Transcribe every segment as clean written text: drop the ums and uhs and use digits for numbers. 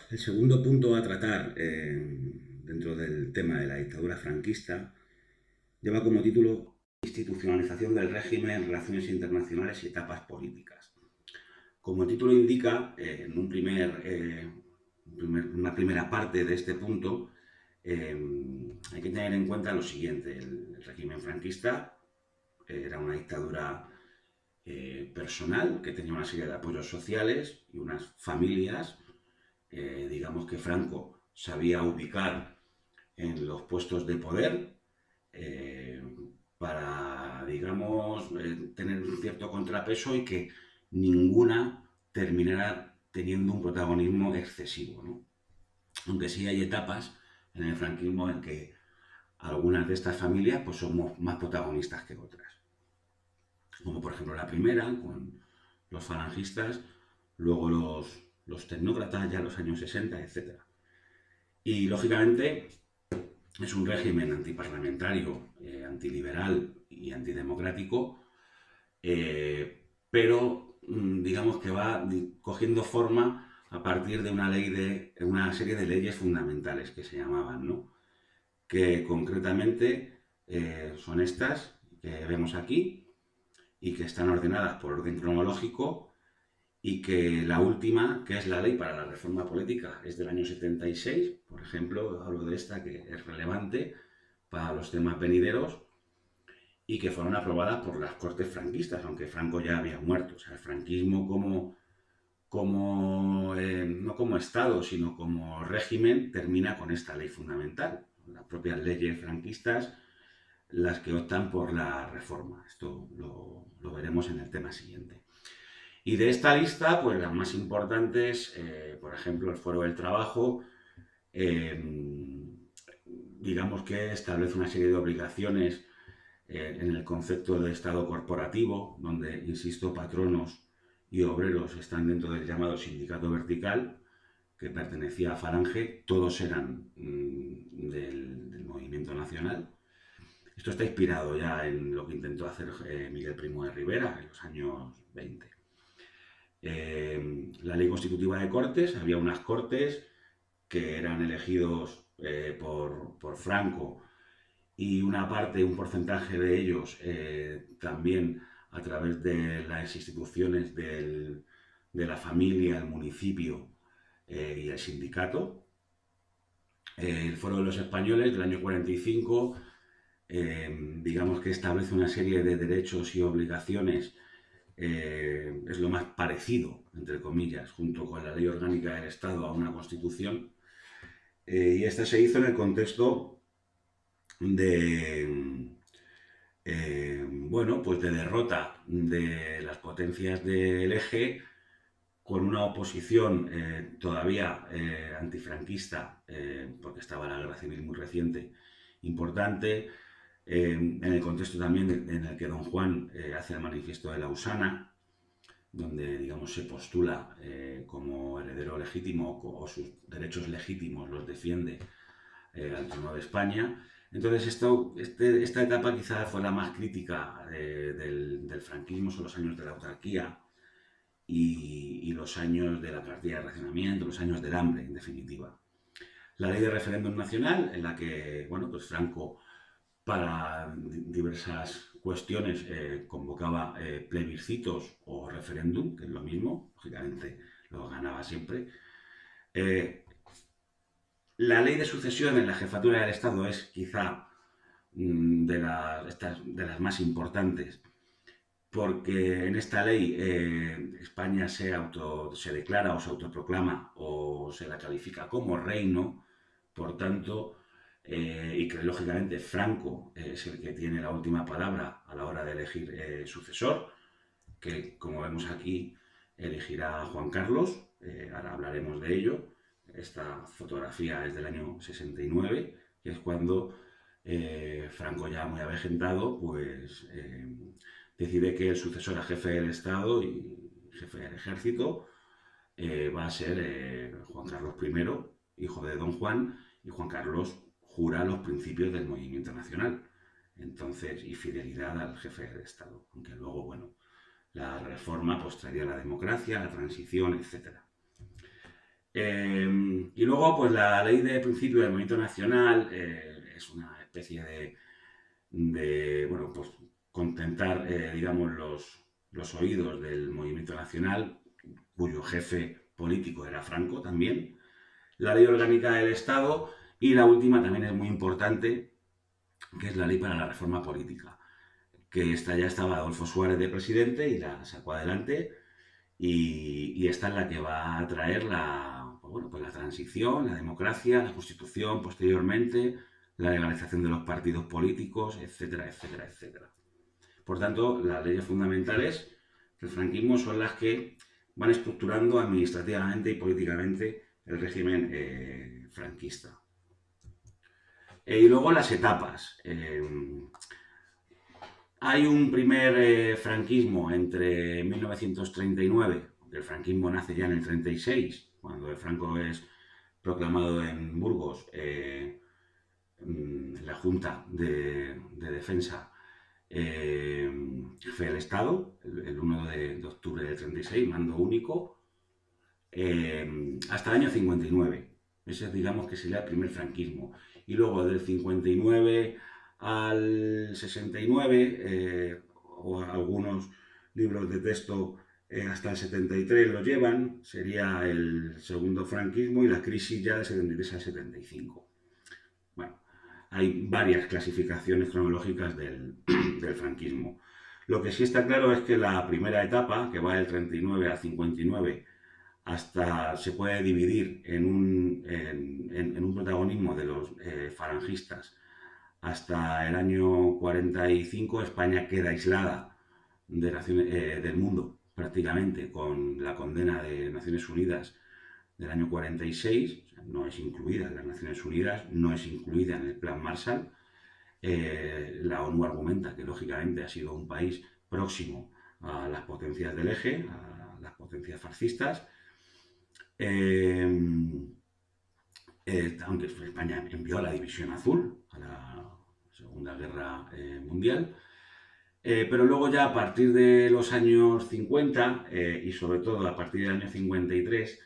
El segundo punto a tratar dentro del tema de la dictadura franquista lleva como título Institucionalización del régimen, relaciones internacionales y etapas políticas. Como el título indica, en una primera parte de este punto, hay que tener en cuenta lo siguiente. El régimen franquista era una dictadura personal que tenía una serie de apoyos sociales y unas familias. Digamos que Franco sabía ubicar en los puestos de poder eh, para, digamos, tener un cierto contrapeso y que ninguna terminara teniendo un protagonismo excesivo, ¿no? Aunque sí hay etapas en el franquismo en que algunas de estas familias pues somos más protagonistas que otras. Como por ejemplo la primera, con los falangistas, luego los tecnócratas ya en los años 60, etc. Y lógicamente es un régimen antiparlamentario, antiliberal y antidemocrático, pero digamos que va cogiendo forma a partir de una serie de leyes fundamentales que se llamaban, ¿no? Que concretamente son estas que vemos aquí y que están ordenadas por orden cronológico y que la última, que es la ley para la reforma política, es del año 76, por ejemplo, hablo de esta que es relevante para los temas venideros y que fueron aprobadas por las Cortes franquistas, aunque Franco ya había muerto. O sea, el franquismo no como Estado, sino como régimen, termina con esta ley fundamental. Las propias leyes franquistas las que optan por la reforma. Esto lo veremos en el tema siguiente. Y de esta lista, pues las más importantes, por ejemplo, el Foro del Trabajo, eh, digamos que establece una serie de obligaciones en el concepto de Estado corporativo, donde, insisto, patronos y obreros están dentro del llamado sindicato vertical, que pertenecía a Falange, todos eran del movimiento nacional. Esto está inspirado ya en lo que intentó hacer Miguel Primo de Rivera en los años 20. La ley constitutiva de Cortes, había unas Cortes que eran elegidos por Franco y una parte, un porcentaje de ellos también a través de las instituciones de la familia, el municipio y el sindicato. El Foro de los Españoles del año 45, digamos que establece una serie de derechos y obligaciones, es lo más parecido, entre comillas, junto con la Ley Orgánica del Estado a una Constitución. Y esta se hizo en el contexto de, bueno, pues de derrota de las potencias del eje con una oposición todavía antifranquista, porque estaba la guerra civil muy reciente, importante, en el contexto también en el que don Juan hace el manifiesto de Lausana, donde digamos se postula como heredero legítimo o sus derechos legítimos los defiende al trono de España. Entonces esta etapa quizá fue la más crítica del franquismo, son los años de la autarquía y los años de la cartilla de racionamiento, los años del hambre, en definitiva. La ley de referéndum nacional, en la que, bueno, pues Franco, para diversas cuestiones, convocaba plebiscitos o referéndum, que es lo mismo, lógicamente lo ganaba siempre. Eh, la ley de sucesión en la jefatura del Estado es quizá de las más importantes, porque en esta ley España se declara o se autoproclama o se la califica como reino, por tanto, y que lógicamente Franco es el que tiene la última palabra a la hora de elegir sucesor, que como vemos aquí elegirá a Juan Carlos, ahora hablaremos de ello. Esta fotografía es del año 69, que es cuando Franco ya muy avejentado, pues decide que el sucesor a jefe del Estado y jefe del ejército va a ser Juan Carlos I, hijo de don Juan, y Juan Carlos jura los principios del movimiento nacional, entonces, y fidelidad al jefe del Estado, aunque luego, bueno, la reforma pues traería la democracia, la transición, etc. Y luego, pues la ley de principio del movimiento nacional es una especie bueno, pues contentar, digamos, los oídos del movimiento nacional, cuyo jefe político era Franco también, la ley orgánica del Estado y la última también es muy importante, que es la ley para la reforma política, que esta ya estaba Adolfo Suárez de presidente y la sacó adelante y esta es la que va a traer pues bueno, pues la transición, la democracia, la constitución posteriormente, la legalización de los partidos políticos, etcétera, etcétera, etcétera. Por tanto, las leyes fundamentales del franquismo son las que van estructurando administrativamente y políticamente el régimen franquista. Y luego las etapas. Hay un primer franquismo entre 1939, el franquismo nace ya en el 36, cuando el Franco es proclamado en Burgos, la Junta de Defensa jefe del Estado, el 1 de octubre del 36, mando único, hasta el año 59. Ese digamos que sería el primer franquismo. Y luego del 59 al 69, o algunos libros de texto hasta el 73 lo llevan, sería el segundo franquismo y la crisis ya de 73 al 75. Bueno, hay varias clasificaciones cronológicas del franquismo. Lo que sí está claro es que la primera etapa, que va del 39 al 59, hasta se puede dividir en un protagonismo de los falangistas. Hasta el año 45 España queda aislada del mundo prácticamente con la condena de Naciones Unidas del año 46, o sea, no es incluida en las Naciones Unidas, no es incluida en el Plan Marshall. La ONU argumenta que lógicamente ha sido un país próximo a las potencias del eje, a las potencias fascistas, aunque España envió a la División Azul a la Segunda Guerra Mundial, pero luego ya a partir de los años 50 y sobre todo a partir del año 53,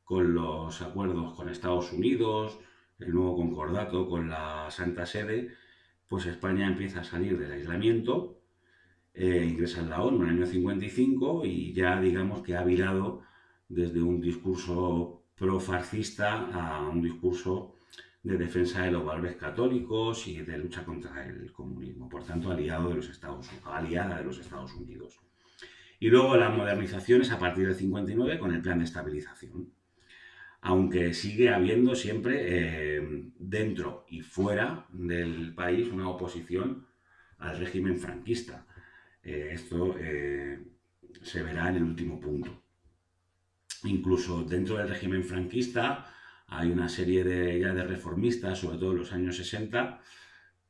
con los acuerdos con Estados Unidos, el nuevo concordato con la Santa Sede, pues España empieza a salir del aislamiento, ingresa en la ONU en el año 55 y ya digamos que ha virado desde un discurso pro-fascista a un discurso de defensa de los valores católicos y de lucha contra el comunismo, por tanto aliada de los Estados Unidos. Y luego la modernización es a partir del 59 con el plan de estabilización, aunque sigue habiendo siempre dentro y fuera del país una oposición al régimen franquista. Esto se verá en el último punto. Incluso dentro del régimen franquista hay una serie de reformistas, sobre todo en los años 60,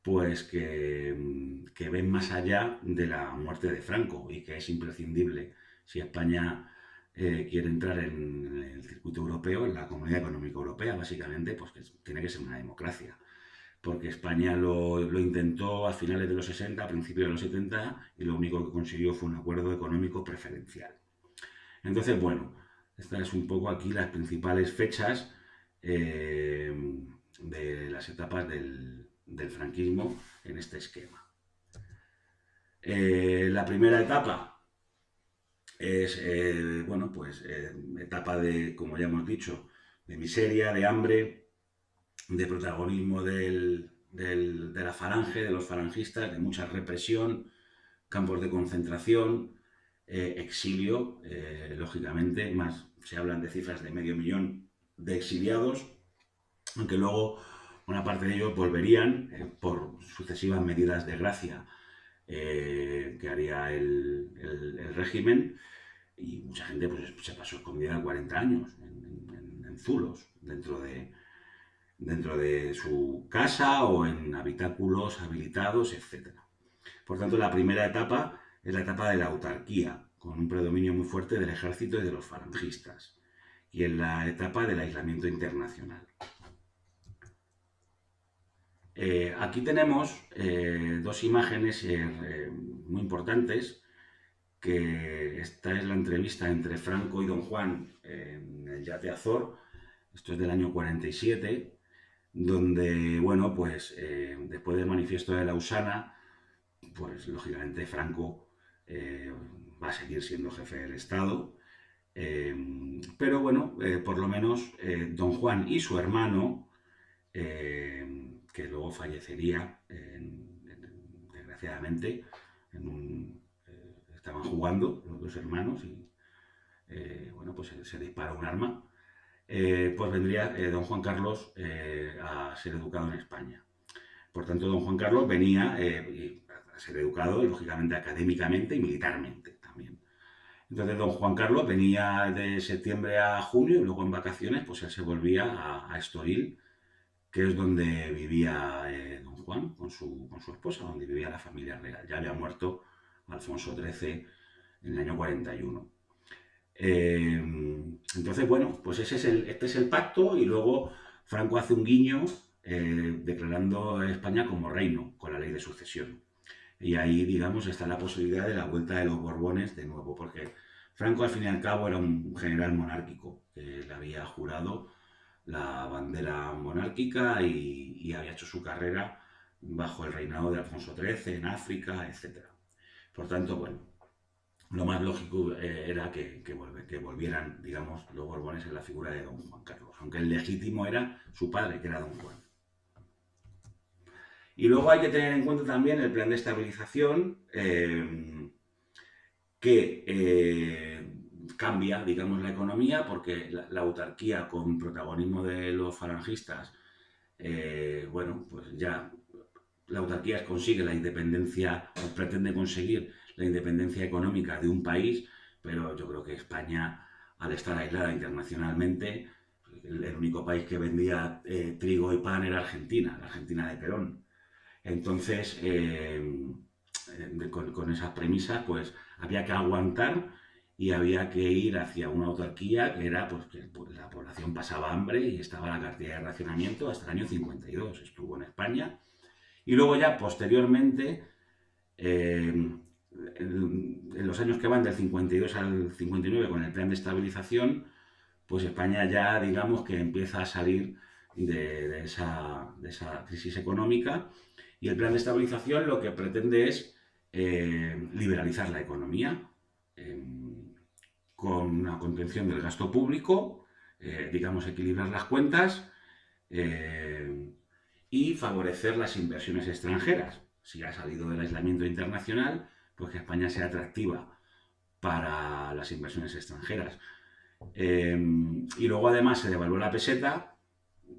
pues que ven más allá de la muerte de Franco y que es imprescindible si España quiere entrar en el circuito europeo, en la Comunidad Económica Europea, básicamente, pues que tiene que ser una democracia. Porque España lo intentó a finales de los 60, a principios de los 70, y lo único que consiguió fue un acuerdo económico preferencial. Entonces, bueno, estas es un poco aquí las principales fechas de las etapas del franquismo en este esquema. La primera etapa es, bueno, pues etapa de, como ya hemos dicho, de miseria, de hambre, de protagonismo de la falange, de los falangistas, de mucha represión, campos de concentración, exilio, lógicamente, más se hablan de cifras de 500.000 de exiliados, aunque luego una parte de ellos volverían por sucesivas medidas de gracia que haría el régimen, y mucha gente pues, se pasó escondida 40 años en zulos, dentro de su casa o en habitáculos habilitados, etc. Por tanto, la primera etapa es la etapa de la autarquía, con un predominio muy fuerte del ejército y de los falangistas, y en la etapa del aislamiento internacional. Aquí tenemos dos imágenes muy importantes, que esta es la entrevista entre Franco y Don Juan en el Yate Azor. esto es del año 47, donde, bueno, pues después del manifiesto de Lausana, pues lógicamente Franco va a seguir siendo jefe del Estado, pero bueno, por lo menos don Juan y su hermano, que luego fallecería, desgraciadamente, estaban jugando los dos hermanos y bueno, pues se dispara un arma, pues vendría don Juan Carlos a ser educado en España. Por tanto, don Juan Carlos venía a ser educado, lógicamente, académicamente y militarmente también. Entonces, don Juan Carlos venía de septiembre a junio y luego en vacaciones, pues él se volvía a Estoril, que es donde vivía don Juan con su esposa, donde vivía la familia real. Ya había muerto Alfonso XIII en el año 41. Entonces, bueno, pues este es el pacto y luego Franco hace un guiño declarando a España como reino con la ley de sucesión. Y ahí, digamos, está la posibilidad de la vuelta de los Borbones de nuevo, porque Franco al fin y al cabo era un general monárquico que le había jurado la bandera monárquica y había hecho su carrera bajo el reinado de Alfonso XIII en África, etc. Por tanto, bueno, lo más lógico era que volvieran, digamos, los Borbones en la figura de don Juan Carlos, aunque el legítimo era su padre, que era don Juan. Y luego hay que tener en cuenta también el plan de estabilización, que cambia, digamos, la economía, porque la autarquía con protagonismo de los falangistas, bueno, pues ya la autarquía consigue la independencia, o pretende conseguir la independencia económica de un país, pero yo creo que España, al estar aislada internacionalmente, el único país que vendía trigo y pan era Argentina, la Argentina de Perón. Entonces, con esas premisas, pues había que aguantar y había que ir hacia una autarquía que era pues, que pues, la población pasaba hambre y estaba la cartilla de racionamiento hasta el año 52. Estuvo en España. Y luego ya posteriormente, en los años que van del 52 al 59 con el plan de estabilización, pues España ya digamos que empieza a salir de esa crisis económica y el plan de estabilización lo que pretende es liberalizar la economía eh, con una contención del gasto público, digamos equilibrar las cuentas y favorecer las inversiones extranjeras. Si ha salido del aislamiento internacional, pues que España sea atractiva para las inversiones extranjeras. Y luego además se devaluó la peseta,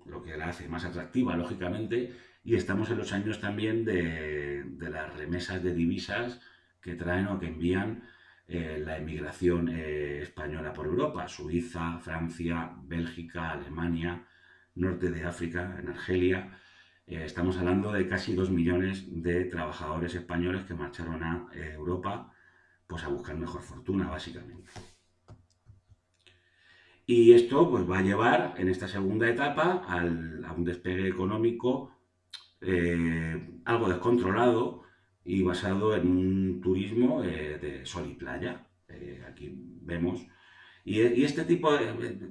lo que la hace más atractiva, lógicamente, y estamos en los años también de las remesas de divisas que traen o que envían la emigración española por Europa, Suiza, Francia, Bélgica, Alemania, norte de África, en Argelia. Estamos hablando de casi 2 millones de trabajadores españoles que marcharon a Europa pues a buscar mejor fortuna, básicamente. Y esto pues, va a llevar en esta segunda etapa a un despegue económico algo descontrolado y basado en un turismo de sol y playa. Aquí vemos. Y este tipo,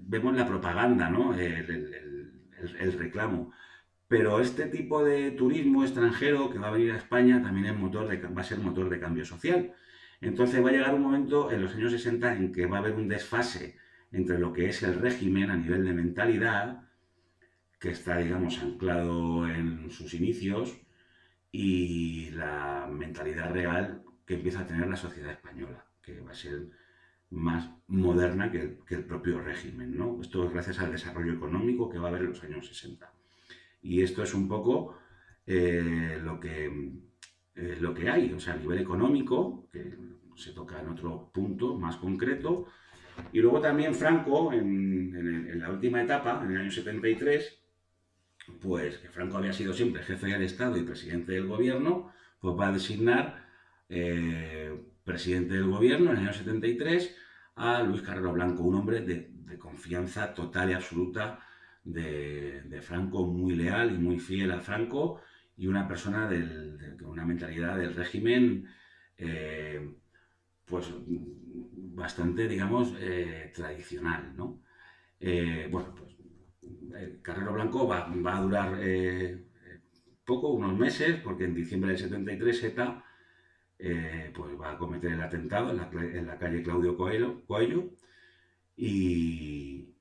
vemos la propaganda, ¿no? El reclamo. Pero este tipo de turismo extranjero que va a venir a España también va a ser motor de cambio social. Entonces va a llegar un momento en los años 60 en que va a haber un desfase entre lo que es el régimen a nivel de mentalidad, que está, digamos, anclado en sus inicios, y la mentalidad real que empieza a tener la sociedad española, que va a ser más moderna que el propio régimen, ¿no? Esto es gracias al desarrollo económico que va a haber en los años 60. Y esto es un poco lo que hay, o sea, a nivel económico, que se toca en otro punto más concreto. Y luego también Franco, en la última etapa, en el año 73, pues que Franco había sido siempre jefe del Estado y presidente del gobierno, pues va a designar presidente del gobierno en el año 73 a Luis Carrero Blanco, un hombre de confianza total y absoluta de Franco, muy leal y muy fiel a Franco, y una persona con una mentalidad del régimen pues bastante, digamos, tradicional, ¿no? Bueno, pues Carrero Blanco va a durar poco, unos meses, porque en diciembre del 73 ETA pues va a cometer el atentado en la calle Claudio Coello y,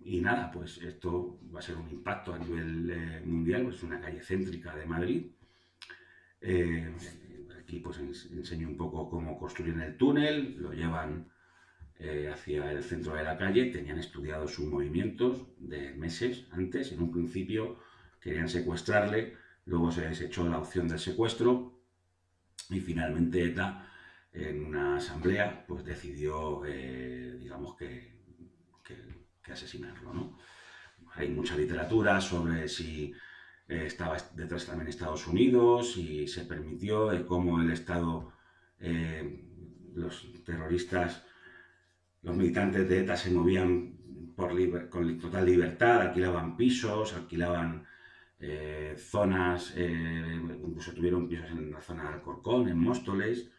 y nada, pues esto va a ser un impacto a nivel mundial, pues es una calle céntrica de Madrid. Eh, Aquí pues enseño un poco cómo construyen el túnel, lo llevan hacia el centro de la calle, tenían estudiado sus movimientos de meses antes, en un principio querían secuestrarle, luego se desechó la opción del secuestro y finalmente ETA en una asamblea pues decidió, digamos que asesinarlo, ¿no? Hay mucha literatura sobre si estaba detrás también Estados Unidos y se permitió cómo el Estado, los terroristas, los militantes de ETA se movían con total libertad, alquilaban pisos, alquilaban zonas, incluso tuvieron pisos en la zona de Alcorcón, en Móstoles,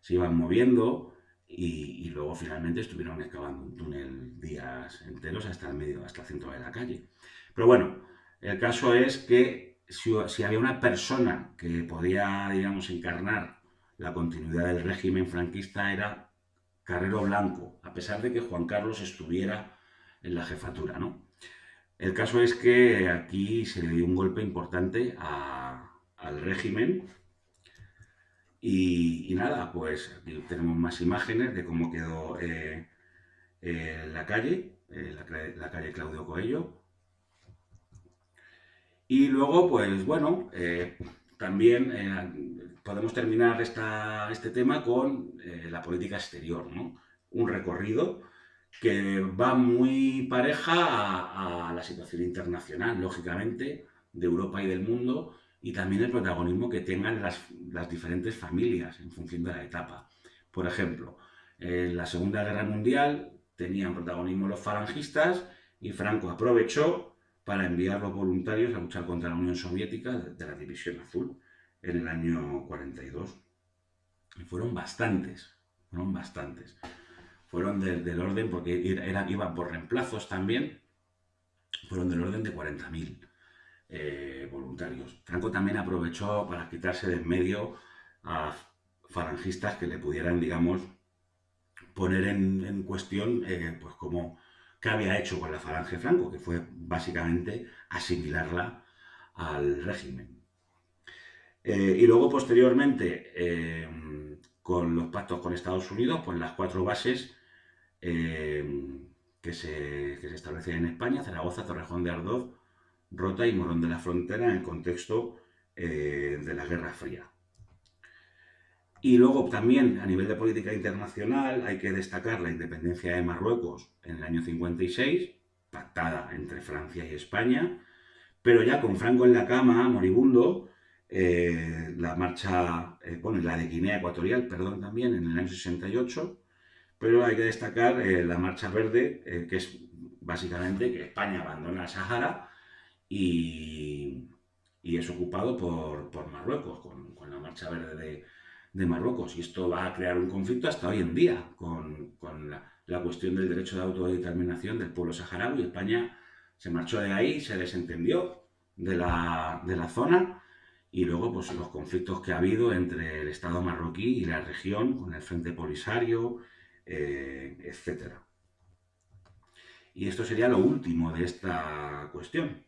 se iban moviendo y luego finalmente estuvieron excavando un túnel días enteros hasta el medio, hasta el centro de la calle. Pero bueno, el caso es que si había una persona que podía, digamos, encarnar la continuidad del régimen franquista era Carrero Blanco, a pesar de que Juan Carlos estuviera en la jefatura, ¿no? El caso es que aquí se le dio un golpe importante al régimen y nada, pues aquí tenemos más imágenes de cómo quedó la calle, la calle Claudio Coello. Y luego, pues bueno, también podemos terminar este tema con la política exterior, ¿no? Un recorrido que va muy pareja a la situación internacional, lógicamente, de Europa y del mundo, y también el protagonismo que tengan las diferentes familias en función de la etapa. Por ejemplo, en la Segunda Guerra Mundial tenían protagonismo los falangistas y Franco aprovechó para enviar los voluntarios a luchar contra la Unión Soviética de la División Azul en el año 42. Y fueron bastantes, fueron bastantes. Fueron del orden, porque iban por reemplazos también, fueron del orden de 40.000 voluntarios. Franco también aprovechó para quitarse de en medio a falangistas que le pudieran, digamos, poner en cuestión, pues como qué había hecho con la falange Franco, que fue básicamente asimilarla al régimen. Y luego, posteriormente, con los pactos con Estados Unidos, pues las 4 bases que se establecen en España: Zaragoza, Torrejón de Ardoz, Rota y Morón de la Frontera, en el contexto de la Guerra Fría. Y luego también a nivel de política internacional hay que destacar la independencia de Marruecos en el año 56, pactada entre Francia y España, pero ya con Franco en la cama, moribundo, la marcha, bueno, la de Guinea Ecuatorial, perdón, también en el año 68, pero hay que destacar la Marcha Verde, que es básicamente que España abandona el Sahara y es ocupado por Marruecos, con la Marcha Verde de Marruecos. Y esto va a crear un conflicto hasta hoy en día con la cuestión del derecho de autodeterminación del pueblo saharaui. España se marchó de ahí, se desentendió de la zona y luego pues los conflictos que ha habido entre el Estado marroquí y la región con el Frente Polisario, etc. Y esto sería lo último de esta cuestión.